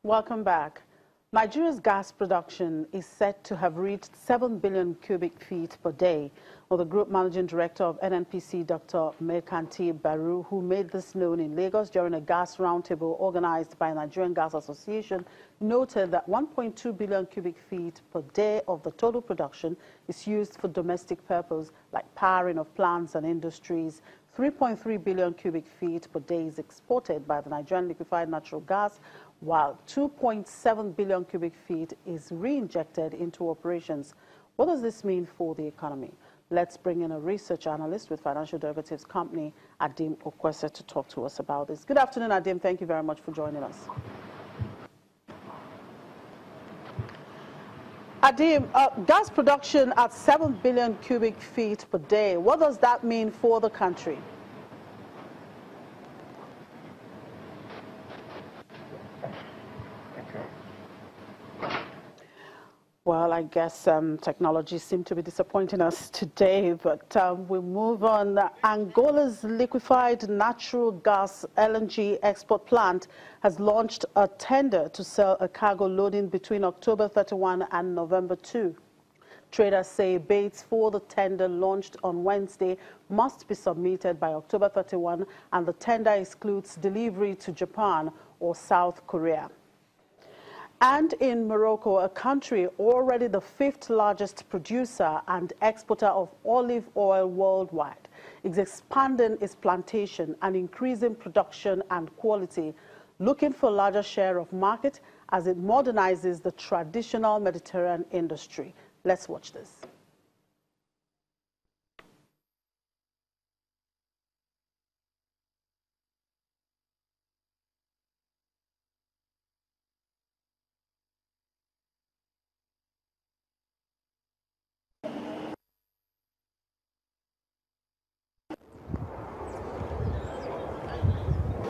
Welcome back. Nigeria's gas production is said to have reached 7 billion cubic feet per day. Well, the Group Managing Director of NNPC, Dr. Merkanti Baru, who made this known in Lagos during a gas roundtable organized by Nigerian Gas Association, noted that 1.2 billion cubic feet per day of the total production is used for domestic purpose like powering of plants and industries. 3.3 billion cubic feet per day is exported by the Nigerian liquefied natural gas, while 2.7 billion cubic feet is re-injected into operations. What does this mean for the economy? Let's bring in a research analyst with financial derivatives company, Adim Okwese, to talk to us about this. Good afternoon, Adim. Thank you very much for joining us. Adim, gas production at 7 billion cubic feet per day. What does that mean for the country? Well, I guess technology seemed to be disappointing us today, but we move on. Angola's liquefied natural gas LNG export plant has launched a tender to sell a cargo loading between October 31 and November 2. Traders say bids for the tender launched on Wednesday must be submitted by October 31, and the tender excludes delivery to Japan or South Korea. And in Morocco, a country already the 5th largest producer and exporter of olive oil worldwide, is expanding its plantation and increasing production and quality, looking for a larger share of market as it modernizes the traditional Mediterranean industry. Let's watch this.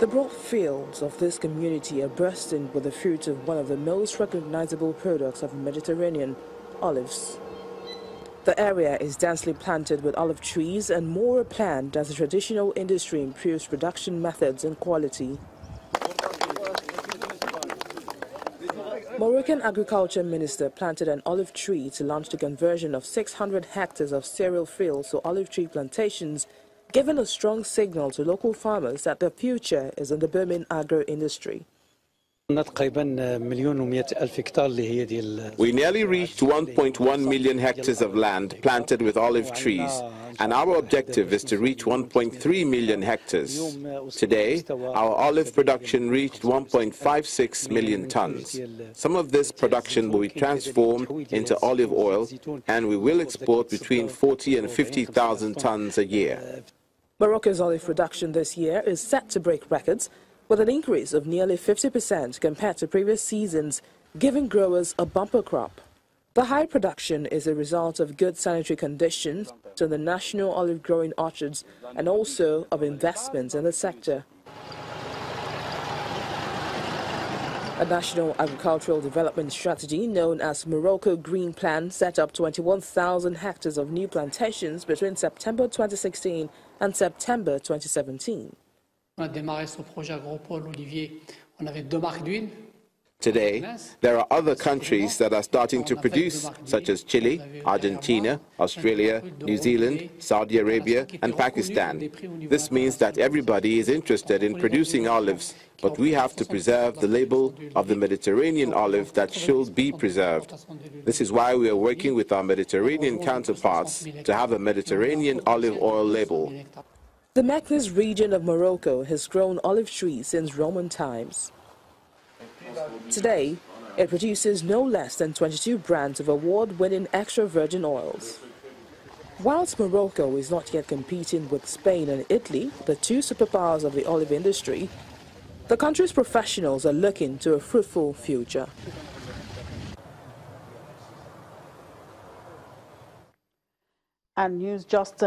The broad fields of this community are bursting with the fruit of one of the most recognizable products of the Mediterranean, olives. The area is densely planted with olive trees, and more are planned as the traditional industry improves production methods and quality. Moroccan Agriculture Minister planted an olive tree to launch the conversion of 600 hectares of sterile fields to olive tree plantations, giving a strong signal to local farmers that their future is in the booming agro-industry. We nearly reached 1.1 million hectares of land planted with olive trees, and our objective is to reach 1.3 million hectares. Today, our olive production reached 1.56 million tons. Some of this production will be transformed into olive oil, and we will export between 40 and 50,000 tons a year. Morocco's olive production this year is set to break records, with an increase of nearly 50% compared to previous seasons, giving growers a bumper crop. The high production is a result of good sanitary conditions in the national olive growing orchards and also of investments in the sector. A national agricultural development strategy known as Morocco Green Plan set up 21,000 hectares of new plantations between September 2016 and September 2017. Today, there are other countries that are starting to produce, such as Chile, Argentina, Australia, New Zealand, Saudi Arabia, and Pakistan. This means that everybody is interested in producing olives, but we have to preserve the label of the Mediterranean olive that should be preserved. This is why we are working with our Mediterranean counterparts to have a Mediterranean olive oil label. The Meknes region of Morocco has grown olive trees since Roman times. Today, it produces no less than 22 brands of award-winning extra virgin oils. Whilst Morocco is not yet competing with Spain and Italy, the two superpowers of the olive industry, the country's professionals are looking to a fruitful future. And news just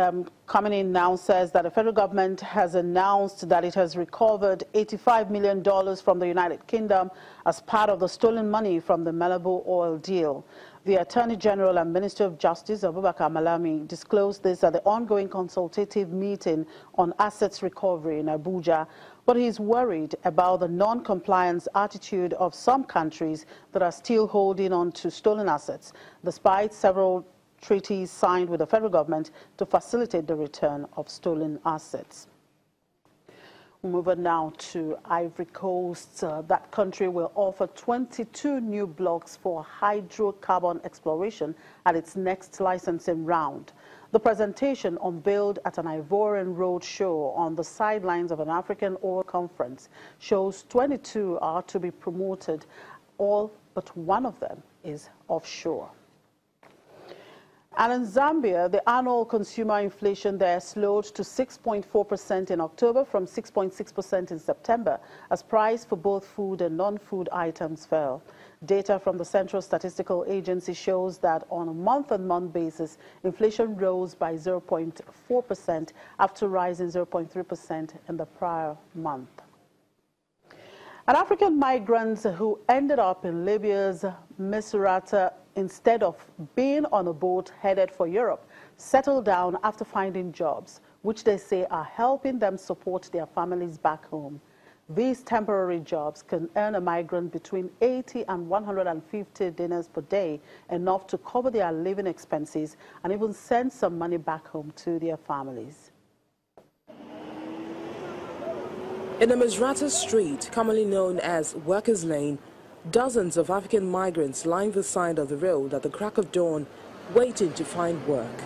coming in now says that the federal government has announced that it has recovered $85 million from the United Kingdom as part of the stolen money from the Malibu oil deal. The Attorney General and Minister of Justice, Abubakar Malami, disclosed this at the ongoing consultative meeting on assets recovery in Abuja, but he is worried about the non-compliance attitude of some countries that are still holding on to stolen assets, despite several treaties signed with the federal government to facilitate the return of stolen assets. We move on now to Ivory Coast. That country will offer 22 new blocks for hydrocarbon exploration at its next licensing round. The presentation, unveiled at an Ivorian road show on the sidelines of an African oil conference, shows 22 are to be promoted, all but one of them is offshore. And in Zambia, the annual consumer inflation there slowed to 6.4% in October from 6.6% in September, as price for both food and non-food items fell. Data from the Central Statistical Agency shows that on a month-on-month basis, inflation rose by 0.4% after rising 0.3% in the prior month. And African migrants who ended up in Libya's Misrata instead of being on a boat headed for Europe settled down after finding jobs, which they say are helping them support their families back home. These temporary jobs can earn a migrant between 80 and 150 dinars per day, enough to cover their living expenses and even send some money back home to their families. In the Misrata Street, commonly known as Workers' Lane, dozens of African migrants line the side of the road at the crack of dawn, waiting to find work.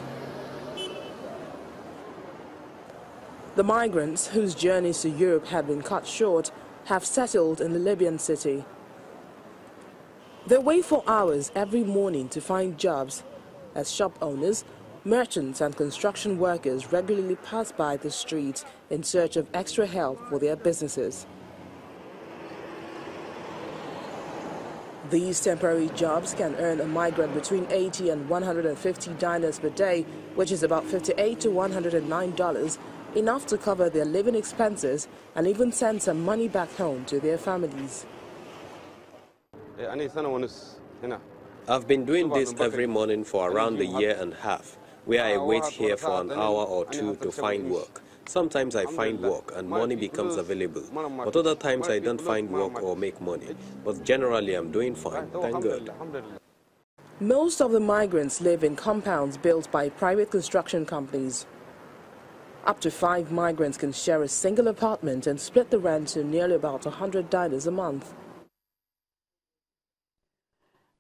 The migrants, whose journeys to Europe had been cut short, have settled in the Libyan city. They wait for hours every morning to find jobs, as shop owners, merchants and construction workers regularly pass by the streets in search of extra help for their businesses. These temporary jobs can earn a migrant between 80 and 150 dinars per day, which is about $58 to $109, enough to cover their living expenses and even send some money back home to their families. I've been doing this every morning for around a year and a half, where I wait here for an hour or two to find work. Sometimes I find work and money becomes available, but other times I don't find work or make money. But generally I'm doing fine, thank God. Most of the migrants live in compounds built by private construction companies. Up to 5 migrants can share a single apartment and split the rent to nearly about $100 a month.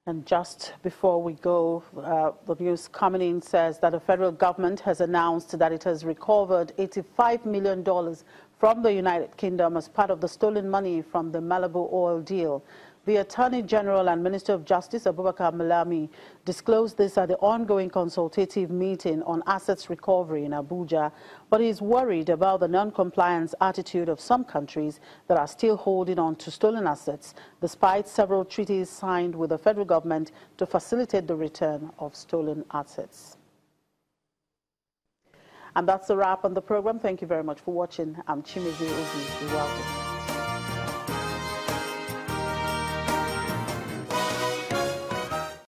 And just before we go, the news coming in says that the federal government has announced that it has recovered $85 million from the United Kingdom as part of the stolen money from the Malibu oil deal. The Attorney General and Minister of Justice, Abubakar Malami, disclosed this at the ongoing consultative meeting on assets recovery in Abuja, but he is worried about the non-compliance attitude of some countries that are still holding on to stolen assets, despite several treaties signed with the federal government to facilitate the return of stolen assets. And that's a wrap on the program. Thank you very much for watching. I'm Chimezi Obi. You're welcome.